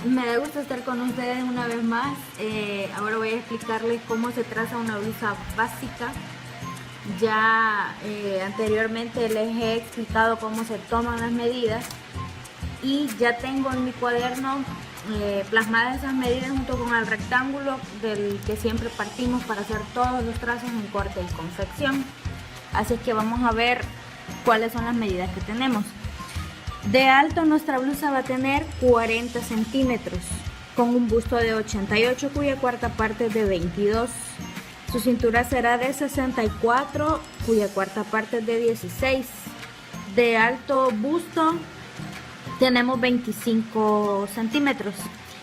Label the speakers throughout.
Speaker 1: Me da gusto estar con ustedes una vez más. Ahora voy a explicarles cómo se traza una blusa básica. Ya anteriormente les he explicado cómo se toman las medidas y ya tengo en mi cuaderno plasmadas esas medidas junto con el rectángulo del que siempre partimos para hacer todos los trazos en corte y confección. Así es que vamos a ver cuáles son las medidas que tenemos. De alto nuestra blusa va a tener 40 centímetros con un busto de 88 cuya cuarta parte es de 22. Su cintura será de 64 cuya cuarta parte es de 16. De alto busto tenemos 25 centímetros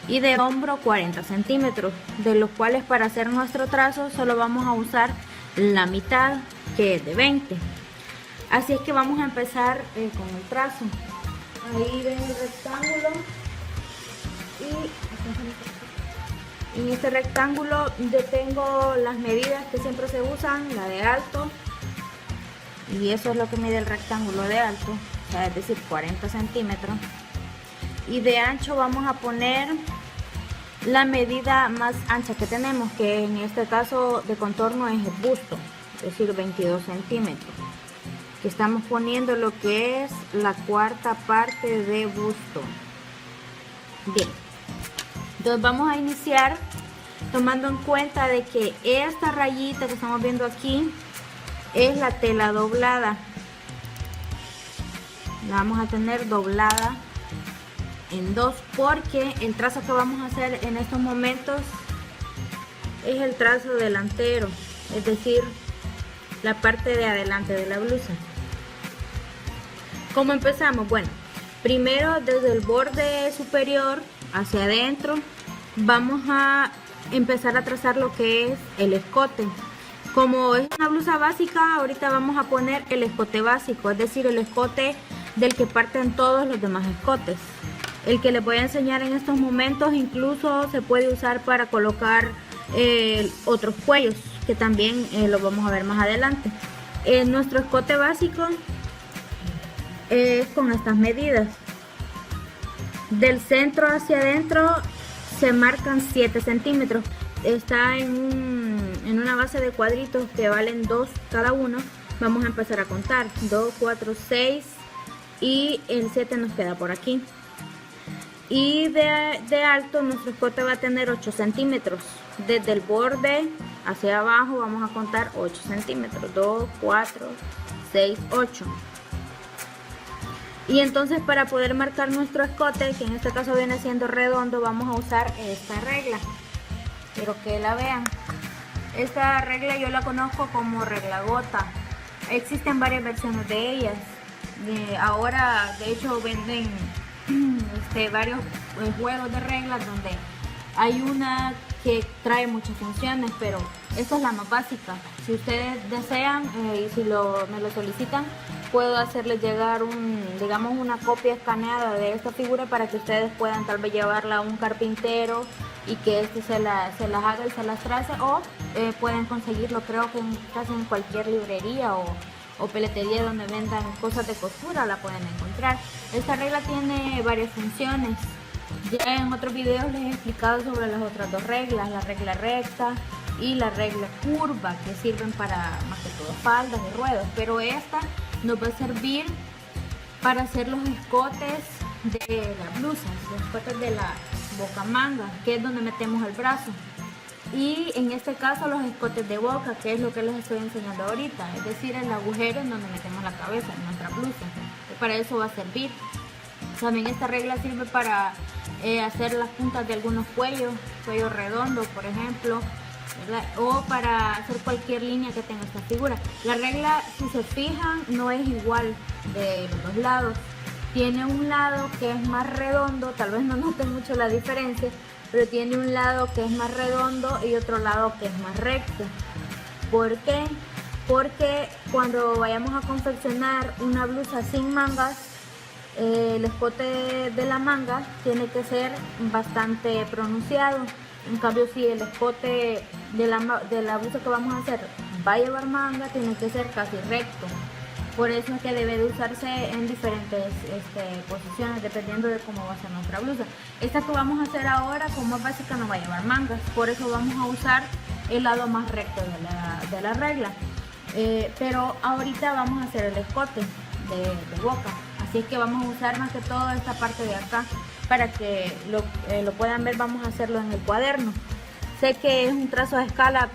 Speaker 1: y de hombro 40 centímetros, de los cuales para hacer nuestro trazo solo vamos a usar la mitad, que es de 20. Así es que vamos a empezar con el trazo. Ahí ven el rectángulo y en este rectángulo yo tengo las medidas que siempre se usan, la de alto, y eso es lo que mide el rectángulo de alto, o sea, es decir 40 centímetros, y de ancho vamos a poner la medida más ancha que tenemos, que en este caso de contorno es el busto, es decir 22 centímetros, que estamos poniendo lo que es la cuarta parte de busto. Bien, entonces vamos a iniciar tomando en cuenta de que esta rayita que estamos viendo aquí es la tela doblada. La vamos a tener doblada en dos porque el trazo que vamos a hacer en estos momentos es el trazo delantero, es decir, la parte de adelante de la blusa. ¿Cómo empezamos? Bueno, primero desde el borde superior hacia adentro vamos a empezar a trazar lo que es el escote. Como es una blusa básica, ahorita vamos a poner el escote básico, es decir, el escote del que parten todos los demás escotes. El que les voy a enseñar en estos momentos incluso se puede usar para colocar otros cuellos, que también lo vamos a ver más adelante. Nuestro escote básico es con estas medidas. Del centro hacia adentro se marcan 7 centímetros. Está en una base de cuadritos que valen 2 cada uno. Vamos a empezar a contar 2, 4, 6 y el 7 nos queda por aquí. Y de alto nuestro escote va a tener 8 centímetros. Desde el borde hacia abajo vamos a contar 8 centímetros. 2, 4, 6, 8. Y entonces para poder marcar nuestro escote, que en este caso viene siendo redondo, vamos a usar esta regla. Quiero que la vean. Esta regla yo la conozco como regla gota. Existen varias versiones de ellas. Ahora de hecho venden varios juegos de reglas donde hay una que trae muchas funciones, pero esta es la más básica. Si ustedes desean y si me lo solicitan, puedo hacerles llegar digamos una copia escaneada de esta figura para que ustedes puedan tal vez llevarla a un carpintero y que se las haga y se las trace, o pueden conseguirlo creo que casi en cualquier librería o peletería donde vendan cosas de costura, la pueden encontrar. Esta regla tiene varias funciones. Ya en otros videos les he explicado sobre las otras dos reglas, la regla recta y la regla curva, que sirven para más que todo faldas y ruedos, pero esta nos va a servir para hacer los escotes de las blusas, los escotes de la boca manga, que es donde metemos el brazo, y en este caso los escotes de boca, que es lo que les estoy enseñando ahorita, es decir, el agujero en donde metemos la cabeza en nuestra blusa. Para eso va a servir. También esta regla sirve para hacer las puntas de algunos cuellos, cuello redondo por ejemplo, ¿verdad? O para hacer cualquier línea que tenga esta figura. La regla, si se fijan, no es igual de los dos lados. Tiene un lado que es más redondo, tal vez no noten mucho la diferencia, pero tiene un lado que es más redondo y otro lado que es más recto. ¿Por qué? Porque cuando vayamos a confeccionar una blusa sin mangas, el escote de la manga tiene que ser bastante pronunciado. En cambio, si el escote de la blusa que vamos a hacer va a llevar manga, tiene que ser casi recto. Por eso es que debe de usarse en diferentes posiciones dependiendo de cómo va a ser nuestra blusa. Esta que vamos a hacer ahora, como es básica, no va a llevar mangas, por eso vamos a usar el lado más recto de la regla. Pero ahorita vamos a hacer el escote de boca, así es que vamos a usar más que todo esta parte de acá para que lo puedan ver. Vamos a hacerlo en el cuaderno. Sé que es un trazo a escala,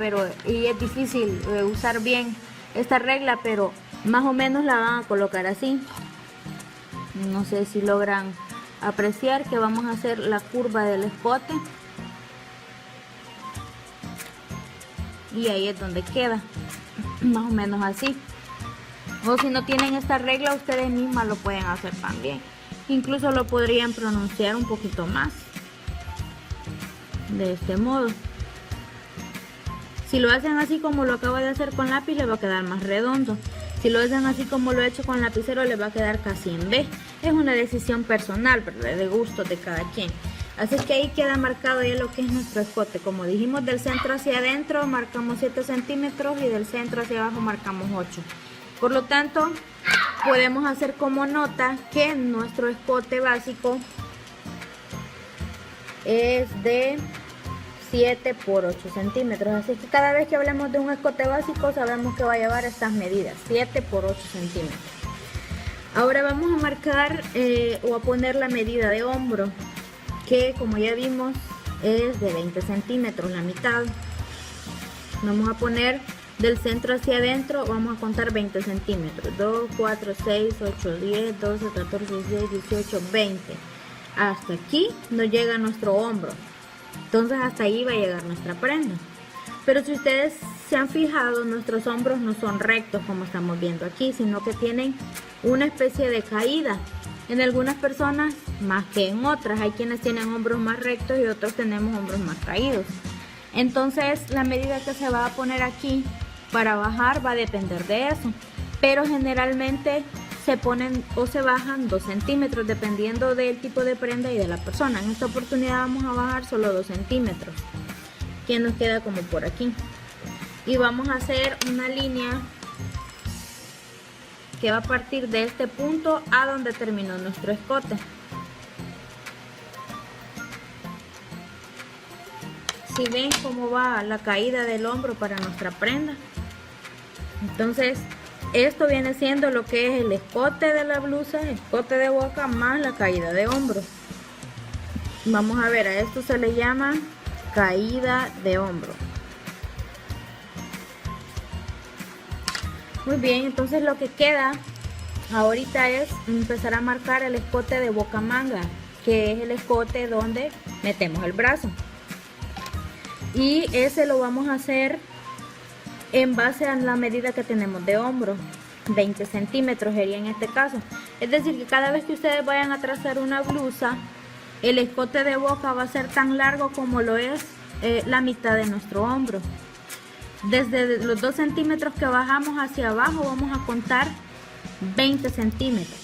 Speaker 1: y es difícil usar bien esta regla, pero más o menos la van a colocar así. No sé si logran apreciar que vamos a hacer la curva del escote y ahí es donde queda, más o menos así. O si no tienen esta regla, ustedes mismas lo pueden hacer también. Incluso lo podrían pronunciar un poquito más de este modo. Si lo hacen así como lo acabo de hacer con lápiz, le va a quedar más redondo. Si lo hacen así como lo he hecho con lapicero, le va a quedar casi en V. Es una decisión personal, ¿verdad? De gusto de cada quien. Así que ahí queda marcado ya lo que es nuestro escote. Como dijimos, del centro hacia adentro marcamos 7 centímetros y del centro hacia abajo marcamos 8. Por lo tanto, podemos hacer como nota que nuestro escote básico es de 7 por 8 centímetros. Así que cada vez que hablemos de un escote básico, sabemos que va a llevar estas medidas, 7 por 8 centímetros. Ahora vamos a marcar o a poner la medida de hombro, que como ya vimos es de 20 centímetros, la mitad. Vamos a poner del centro hacia adentro, vamos a contar 20 centímetros. 2, 4, 6, 8, 10, 12, 14, 16, 18, 20. Hasta aquí nos llega nuestro hombro. Entonces hasta ahí va a llegar nuestra prenda. Pero si ustedes se han fijado, nuestros hombros no son rectos como estamos viendo aquí, sino que tienen una especie de caída. En algunas personas más que en otras. Hay quienes tienen hombros más rectos y otros tenemos hombros más caídos. Entonces la medida que se va a poner aquí para bajar va a depender de eso. Pero generalmente se ponen o se bajan 2 centímetros dependiendo del tipo de prenda y de la persona. En esta oportunidad vamos a bajar solo 2 centímetros, que nos queda como por aquí. Y vamos a hacer una línea que va a partir de este punto a donde terminó nuestro escote. Si ven cómo va la caída del hombro para nuestra prenda. Entonces esto viene siendo lo que es el escote de la blusa, escote de boca más la caída de hombro. Vamos a ver, a esto se le llama caída de hombro. Muy bien, entonces lo que queda ahorita es empezar a marcar el escote de boca manga, que es el escote donde metemos el brazo. Y ese lo vamos a hacer en base a la medida que tenemos de hombro. 20 centímetros sería en este caso. Es decir, que cada vez que ustedes vayan a trazar una blusa, el escote de boca va a ser tan largo como lo es la mitad de nuestro hombro. Desde los 2 centímetros que bajamos hacia abajo vamos a contar 20 centímetros.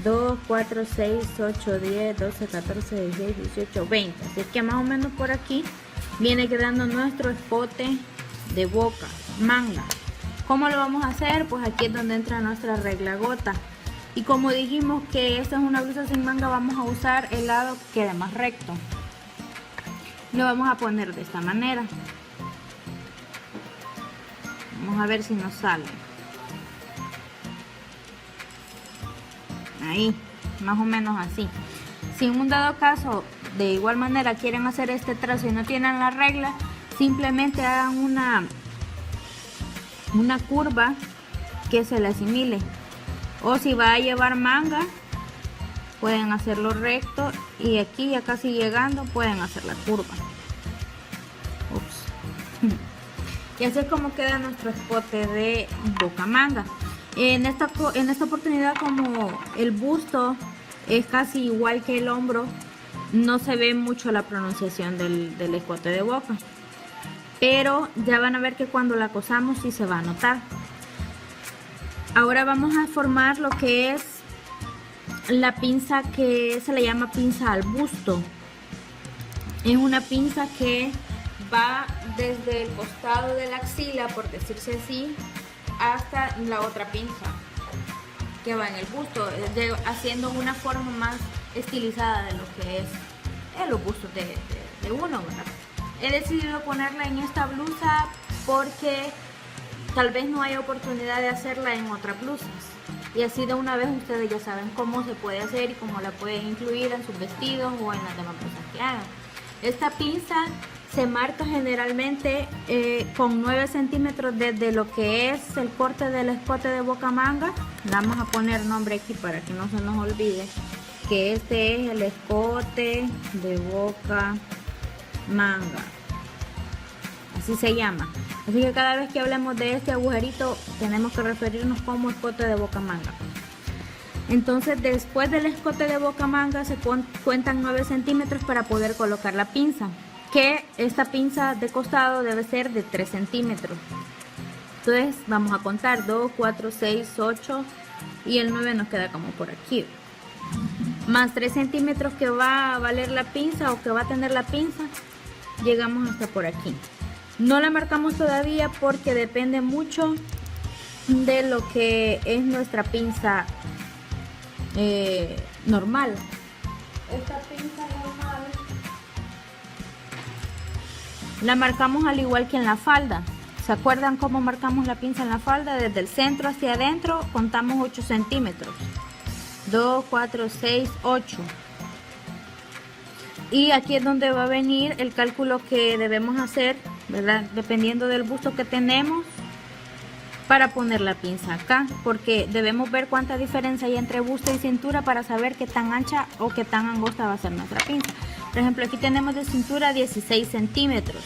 Speaker 1: 2, 4, 6, 8, 10, 12, 14, 16, 18, 20. Así que más o menos por aquí viene quedando nuestro escote de boca, manga. ¿Cómo lo vamos a hacer? Pues aquí es donde entra nuestra regla gota. Y como dijimos que esta es una blusa sin manga, vamos a usar el lado que quede más recto. Lo vamos a poner de esta manera. Vamos a ver si nos sale. Ahí, más o menos así. Si en un dado caso de igual manera quieren hacer este trazo y no tienen la regla, simplemente hagan una curva que se le asimile. O si va a llevar manga, pueden hacerlo recto y aquí ya casi llegando pueden hacer la curva. Ups. Y así es como queda nuestro escote de boca manga. En esta oportunidad, como el busto es casi igual que el hombro, no se ve mucho la pronunciación del escote de boca. Pero ya van a ver que cuando la cosamos sí se va a notar. Ahora vamos a formar lo que es la pinza que se le llama pinza al busto. Es una pinza que va desde el costado de la axila, por decirse así, hasta la otra pinza. que va en el busto, haciendo una forma más estilizada de lo que es los bustos de uno, ¿verdad? He decidido ponerla en esta blusa porque tal vez no hay oportunidad de hacerla en otras blusas. Y así de una vez ustedes ya saben cómo se puede hacer y cómo la pueden incluir en sus vestidos o en las demás blusas que hagan. Esta pinza se marca generalmente con 9 centímetros desde lo que es el corte del escote de boca manga. Vamos a poner nombre aquí para que no se nos olvide que este es el escote de boca manga, así se llama. Así que cada vez que hablemos de este agujerito tenemos que referirnos como escote de boca manga. Entonces después del escote de boca manga se cuentan 9 centímetros para poder colocar la pinza, que esta pinza de costado debe ser de 3 centímetros. Entonces vamos a contar 2, 4, 6, 8 y el 9 nos queda como por aquí, más 3 centímetros que va a valer la pinza o que va a tener la pinza, llegamos hasta por aquí. No la marcamos todavía porque depende mucho de lo que es nuestra pinza normal. Esta pinza normal la marcamos al igual que en la falda. ¿Se acuerdan cómo marcamos la pinza en la falda? Desde el centro hacia adentro contamos 8 centímetros. 2, 4, 6, 8. Y aquí es donde va a venir el cálculo que debemos hacer, ¿verdad? Dependiendo del busto que tenemos para poner la pinza acá, porque debemos ver cuánta diferencia hay entre busto y cintura para saber qué tan ancha o qué tan angosta va a ser nuestra pinza. Por ejemplo, aquí tenemos de cintura 16 centímetros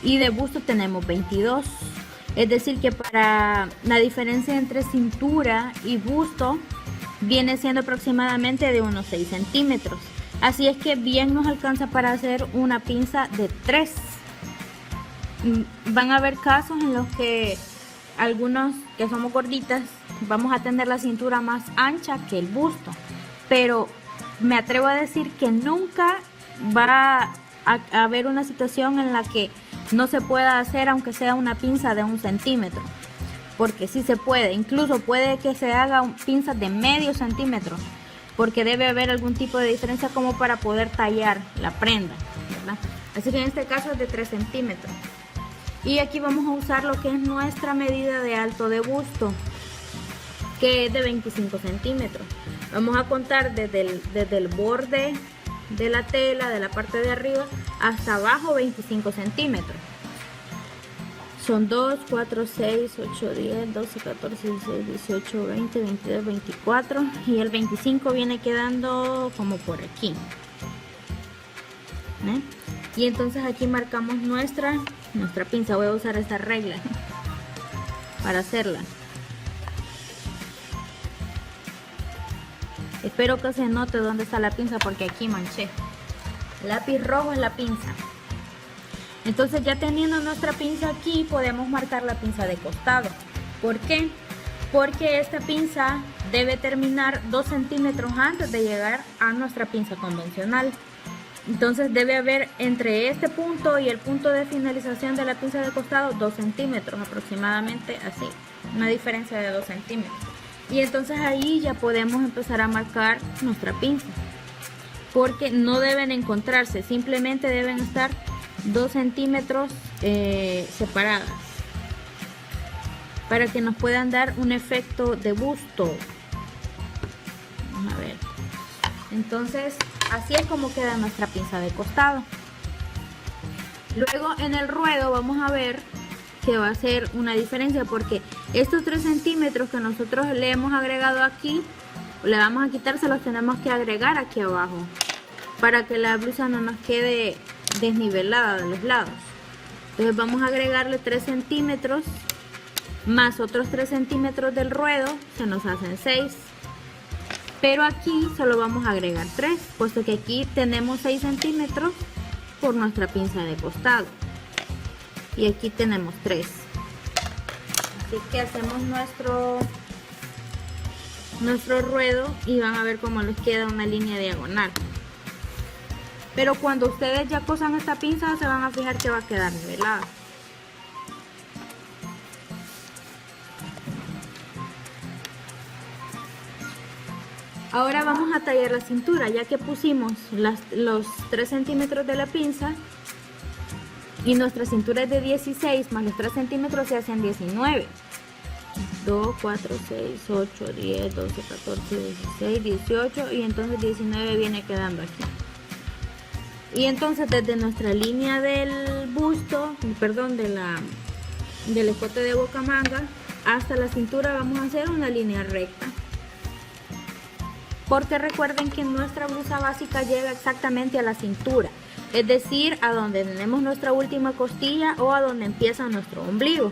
Speaker 1: y de busto tenemos 22. Es decir que para la diferencia entre cintura y busto viene siendo aproximadamente de unos 6 centímetros. Así es que bien nos alcanza para hacer una pinza de 3. Van a haber casos en los que algunos que somos gorditas vamos a tener la cintura más ancha que el busto, pero me atrevo a decir que nunca va a haber una situación en la que no se pueda hacer aunque sea una pinza de 1 centímetro, porque sí se puede. Incluso puede que se haga pinzas de medio centímetro, porque debe haber algún tipo de diferencia como para poder tallar la prenda, ¿verdad? Así que en este caso es de 3 centímetros. Y aquí vamos a usar lo que es nuestra medida de alto de busto, que es de 25 centímetros. Vamos a contar desde el borde de la tela, de la parte de arriba, hasta abajo 25 centímetros. Son 2, 4, 6, 8, 10, 12, 14, 16, 18, 20, 22, 24 y el 25 viene quedando como por aquí. ¿Ven? Y entonces aquí marcamos nuestra pinza. Voy a usar esta regla para hacerla. Espero que se note dónde está la pinza porque aquí manché. Lápiz rojo es la pinza. Entonces ya teniendo nuestra pinza aquí podemos marcar la pinza de costado. ¿Por qué? Porque esta pinza debe terminar 2 centímetros antes de llegar a nuestra pinza convencional. Entonces debe haber entre este punto y el punto de finalización de la pinza de costado 2 centímetros aproximadamente, así, una diferencia de 2 centímetros. Y entonces ahí ya podemos empezar a marcar nuestra pinza, porque no deben encontrarse, simplemente deben estar 2 centímetros separadas para que nos puedan dar un efecto de busto. Vamos a ver. Entonces así es como queda nuestra pinza de costado. Luego en el ruedo vamos a ver que va a ser una diferencia, porque estos 3 centímetros que nosotros le hemos agregado aquí, le vamos a quitar, se los tenemos que agregar aquí abajo para que la blusa no nos quede desnivelada de los lados. Entonces vamos a agregarle 3 centímetros más otros 3 centímetros del ruedo, se nos hacen 6. Pero aquí solo vamos a agregar 3, puesto que aquí tenemos 6 centímetros por nuestra pinza de costado. Y aquí tenemos 3. Así que hacemos nuestro ruedo y van a ver cómo les queda una línea diagonal. Pero cuando ustedes ya cosan esta pinza se van a fijar que va a quedar nivelada. Ahora vamos a tallar la cintura, ya que pusimos los 3 centímetros de la pinza y nuestra cintura es de 16 más los 3 centímetros se hacen 19. 2, 4, 6, 8, 10, 12, 14, 16, 18 y entonces 19 viene quedando aquí. Y entonces desde nuestra línea del busto, perdón, del escote de boca manga hasta la cintura vamos a hacer una línea recta. Porque recuerden que nuestra blusa básica llega exactamente a la cintura, es decir, a donde tenemos nuestra última costilla o a donde empieza nuestro ombligo.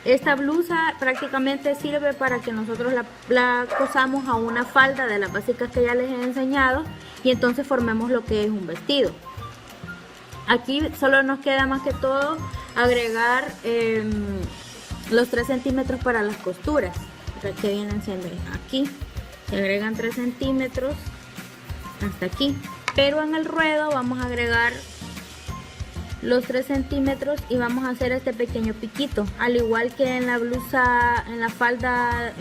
Speaker 1: Esta blusa prácticamente sirve para que nosotros la cosamos a una falda de las básicas que ya les he enseñado y entonces formemos lo que es un vestido. Aquí solo nos queda más que todo agregar los 3 centímetros para las costuras, que vienen siendo aquí. Se agregan 3 centímetros hasta aquí, pero en el ruedo vamos a agregar los 3 centímetros y vamos a hacer este pequeño piquito, al igual que en la blusa, en la falda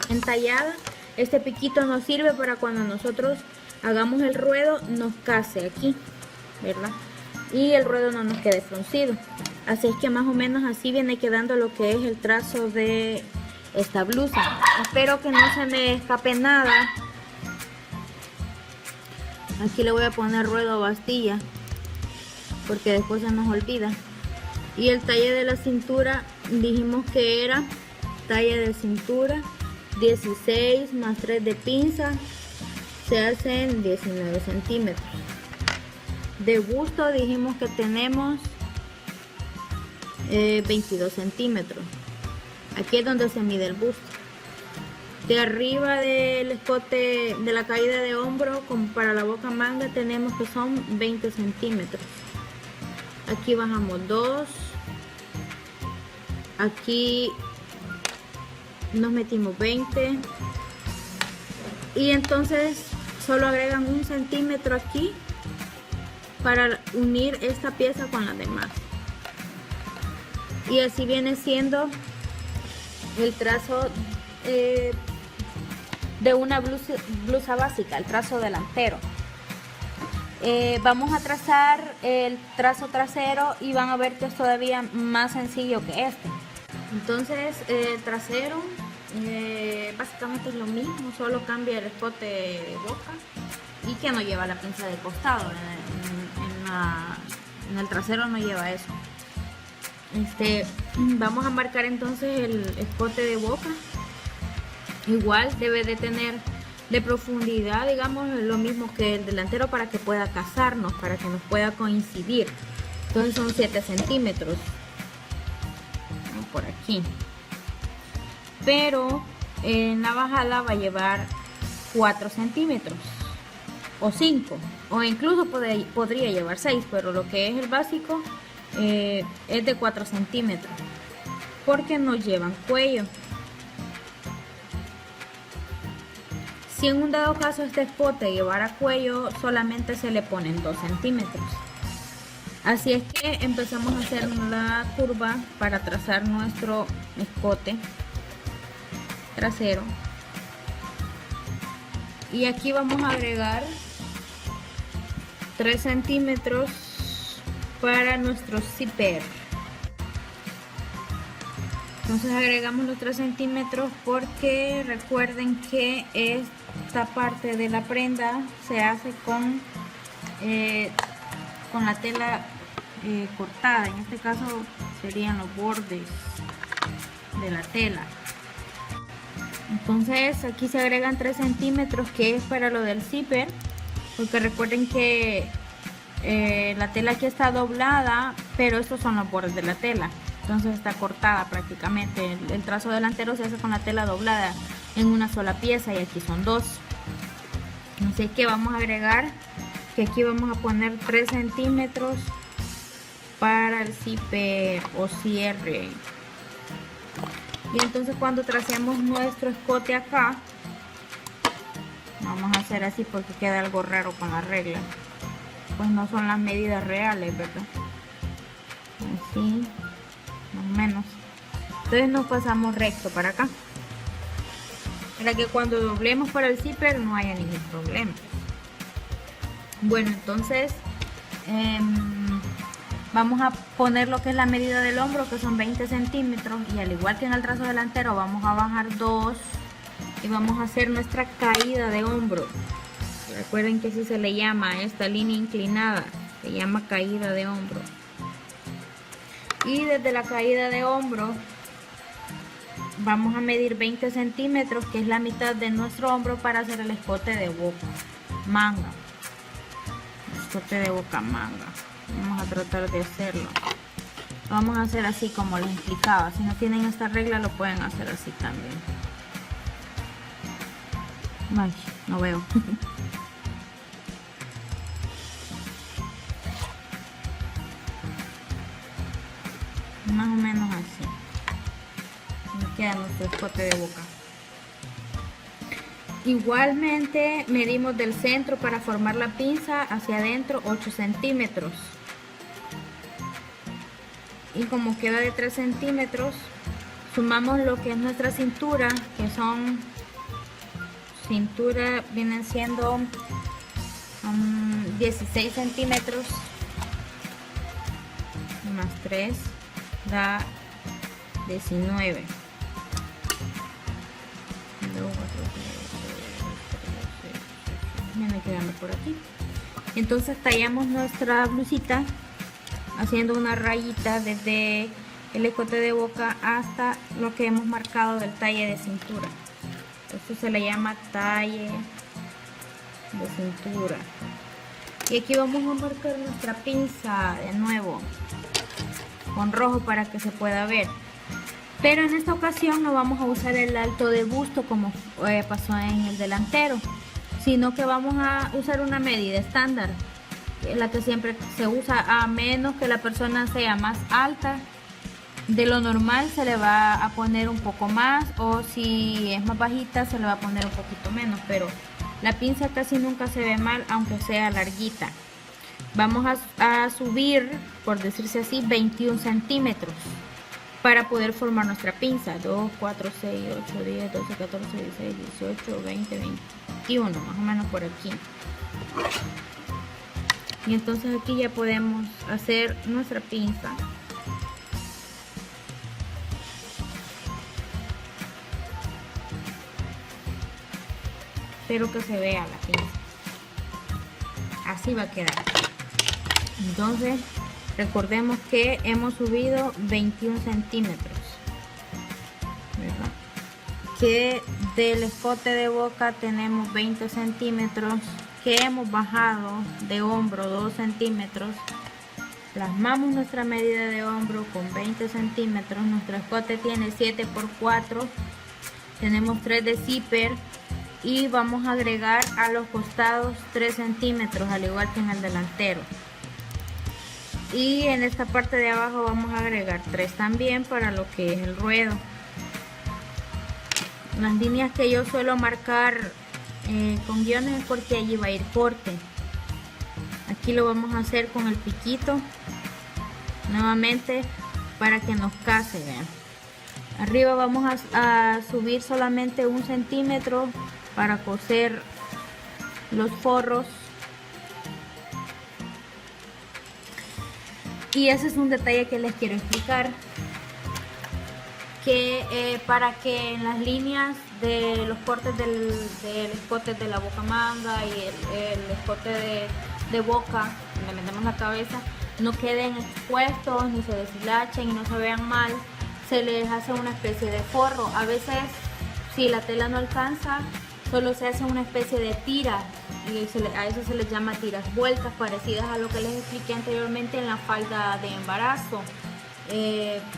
Speaker 1: entallada. Este piquito nos sirve para cuando nosotros hagamos el ruedo nos case aquí, ¿verdad? Y el ruedo no nos quede fruncido. Así es que más o menos así viene quedando lo que es el trazo de esta blusa. Espero que no se me escape nada. Aquí le voy a poner ruedo a bastilla porque después se nos olvida. Y el talle de la cintura dijimos que era talle de cintura 16 más 3 de pinza, se hacen 19 centímetros. De busto dijimos que tenemos 22 centímetros. Aquí es donde se mide el busto. De arriba del escote, de la caída de hombro, como para la boca manga, tenemos que son 20 centímetros. Aquí bajamos 2. Aquí nos metimos 20. Y entonces solo agregan 1 centímetro aquí para unir esta pieza con la demás. Y así viene siendo el trazo de una blusa básica, el trazo delantero. Vamos a trazar el trazo trasero y van a ver que es todavía más sencillo que este. Entonces el trasero básicamente es lo mismo, solo cambia el escote de boca y que no lleva la pinza de costado. En el trasero no lleva eso. Vamos a marcar entonces el escote de boca. Igual debe de tener de profundidad, digamos, lo mismo que el delantero para que pueda casarnos, para que nos pueda coincidir. Entonces son 7 centímetros por aquí, pero en la bajada va a llevar 4 centímetros o 5, o incluso podría llevar 6, pero lo que es el básico es de 4 centímetros porque no llevan cuello. Si en un dado caso este escote llevara cuello, solamente se le ponen 2 centímetros. Así es que empezamos a hacer la curva para trazar nuestro escote trasero. Y aquí vamos a agregar 3 centímetros para nuestro zipper. Entonces agregamos los 3 centímetros porque recuerden que esta parte de la prenda se hace con la tela cortada. En este caso serían los bordes de la tela. Entonces aquí se agregan 3 centímetros que es para lo del zipper, porque recuerden que la tela aquí está doblada, pero estos son los bordes de la tela. Entonces está cortada prácticamente. El trazo delantero se hace con la tela doblada en una sola pieza y aquí son 2. Así que vamos a agregar que aquí vamos a poner 3 centímetros para el zipper o cierre. Y entonces cuando tracemos nuestro escote acá, vamos a hacer así porque queda algo raro con la regla. Pues no son las medidas reales, ¿verdad? Así, más o menos. Entonces nos pasamos recto para acá. para que cuando doblemos para el zipper no haya ningún problema. Bueno, entonces vamos a poner lo que es la medida del hombro, que son 20 centímetros, y al igual que en el trazo delantero vamos a bajar 2 y vamos a hacer nuestra caída de hombro. Recuerden que así se le llama a esta línea inclinada, se llama caída de hombro. Y desde la caída de hombro vamos a medir 20 centímetros, que es la mitad de nuestro hombro, para hacer el escote de boca, manga. Escote de boca, manga. Vamos a tratar de hacerlo. Lo vamos a hacer así como les explicaba. Si no tienen esta regla lo pueden hacer así también. Ay, no veo. Más o menos así. Me queda nuestro escote de boca. Igualmente medimos del centro para formar la pinza hacia adentro 8 centímetros. Y como queda de 3 centímetros, sumamos lo que es nuestra cintura, que son cintura, vienen siendo 16 centímetros más 3 da 19. Viene quedando por aquí. Entonces tallamos nuestra blusita haciendo una rayita desde el escote de boca hasta lo que hemos marcado del talle de cintura. Esto se le llama talle de cintura. Y aquí vamos a marcar nuestra pinza de nuevo con rojo para que se pueda ver. Pero en esta ocasión no vamos a usar el alto de busto como pasó en el delantero, sino que vamos a usar una medida estándar, la que siempre se usa, a menos que la persona sea más alta de lo normal, se le va a poner un poco más, o si es más bajita se le va a poner un poquito menos, pero la pinza casi nunca se ve mal aunque sea larguita. Vamos a subir, por decirse así, 21 centímetros para poder formar nuestra pinza. 2, 4, 6, 8, 10, 12, 14, 16, 18, 20, 21, más o menos por aquí. Y entonces aquí ya podemos hacer nuestra pinza. Espero que se vea la pinza. Así va a quedar. Entonces recordemos que hemos subido 21 centímetros, ¿verdad? Que del escote de boca tenemos 20 centímetros, que hemos bajado de hombro 2 centímetros, plasmamos nuestra medida de hombro con 20 centímetros, nuestro escote tiene 7 por 4, tenemos 3 de zipper y vamos a agregar a los costados 3 centímetros, al igual que en el delantero. Y en esta parte de abajo vamos a agregar 3 también para lo que es el ruedo. Las líneas que yo suelo marcar con guiones es porque allí va a ir corte. Aquí lo vamos a hacer con el piquito nuevamente para que nos case, vean. Arriba vamos a subir solamente 1 centímetro para coser los forros. Y ese es un detalle que les quiero explicar, que para que en las líneas de los cortes del escote de la boca manga y el escote de boca, le metemos la cabeza, no queden expuestos ni se deshilachen y no se vean mal, se les hace una especie de forro. A veces, si la tela no alcanza, solo se hace una especie de tira, y a eso se les llama tiras vueltas, parecidas a lo que les expliqué anteriormente en la falda de embarazo.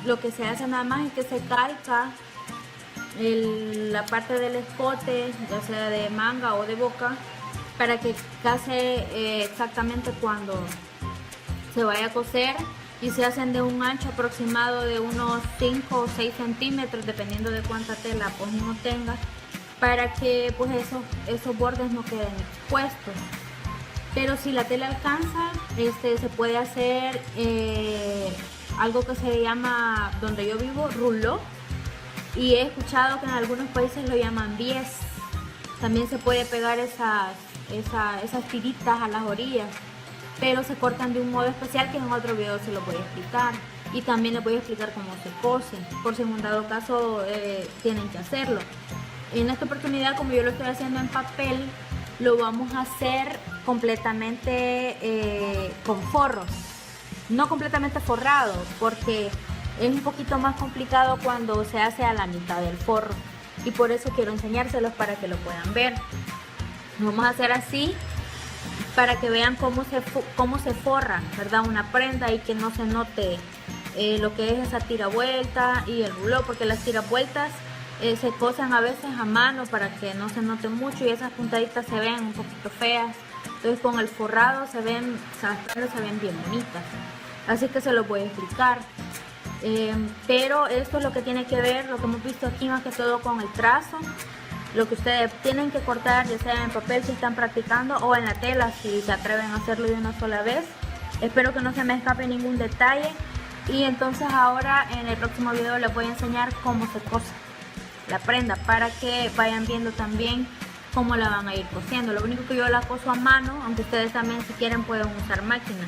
Speaker 1: Lo que se hace nada más es que se calca la parte del escote, ya sea de manga o de boca, para que case exactamente cuando se vaya a coser, y se hacen de un ancho aproximado de unos 5 o 6 centímetros, dependiendo de cuánta tela pues uno tenga, para que pues esos bordes no queden expuestos. Pero si la tela alcanza, se puede hacer algo que se llama, donde yo vivo, rouleau, y he escuchado que en algunos países lo llaman bies. También se puede pegar esas tiritas a las orillas, pero se cortan de un modo especial que en otro video se lo voy a explicar, y también les voy a explicar cómo se cose, por si en un dado caso tienen que hacerlo. En esta oportunidad, como yo lo estoy haciendo en papel, lo vamos a hacer completamente con forros, no completamente forrado, porque es un poquito más complicado cuando se hace a la mitad del forro, y por eso quiero enseñárselos para que lo puedan ver. Lo vamos a hacer así para que vean cómo se forra, ¿verdad? Una prenda, y que no se note lo que es esa tiravuelta y el rulón, porque las tiravueltas se cosen a veces a mano para que no se note mucho y esas puntaditas se ven un poquito feas. Entonces con el forrado las prendas se ven bien bonitas. Así que se los voy a explicar. Pero esto es lo que tiene que ver, lo que hemos visto aquí más que todo con el trazo. Lo que ustedes tienen que cortar, ya sea en papel si están practicando, o en la tela si se atreven a hacerlo de una sola vez. Espero que no se me escape ningún detalle. Y entonces ahora en el próximo video les voy a enseñar cómo se cose la prenda, para que vayan viendo también cómo la van a ir cosiendo. Lo único que yo la coso a mano, aunque ustedes también si quieren pueden usar máquina.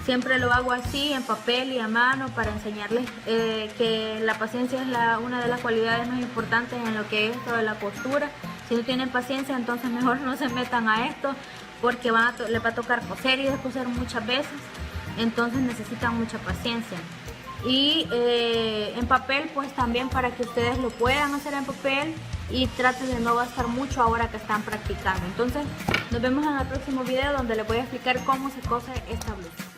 Speaker 1: Siempre lo hago así, en papel y a mano, para enseñarles que la paciencia es una de las cualidades más importantes en lo que es esto de la costura. Si no tienen paciencia, entonces mejor no se metan a esto, porque les va a tocar coser y descoser muchas veces. Entonces necesitan mucha paciencia. Y en papel, pues también para que ustedes lo puedan hacer en papel y traten de no gastar mucho ahora que están practicando. Entonces nos vemos en el próximo video, donde les voy a explicar cómo se cose esta blusa.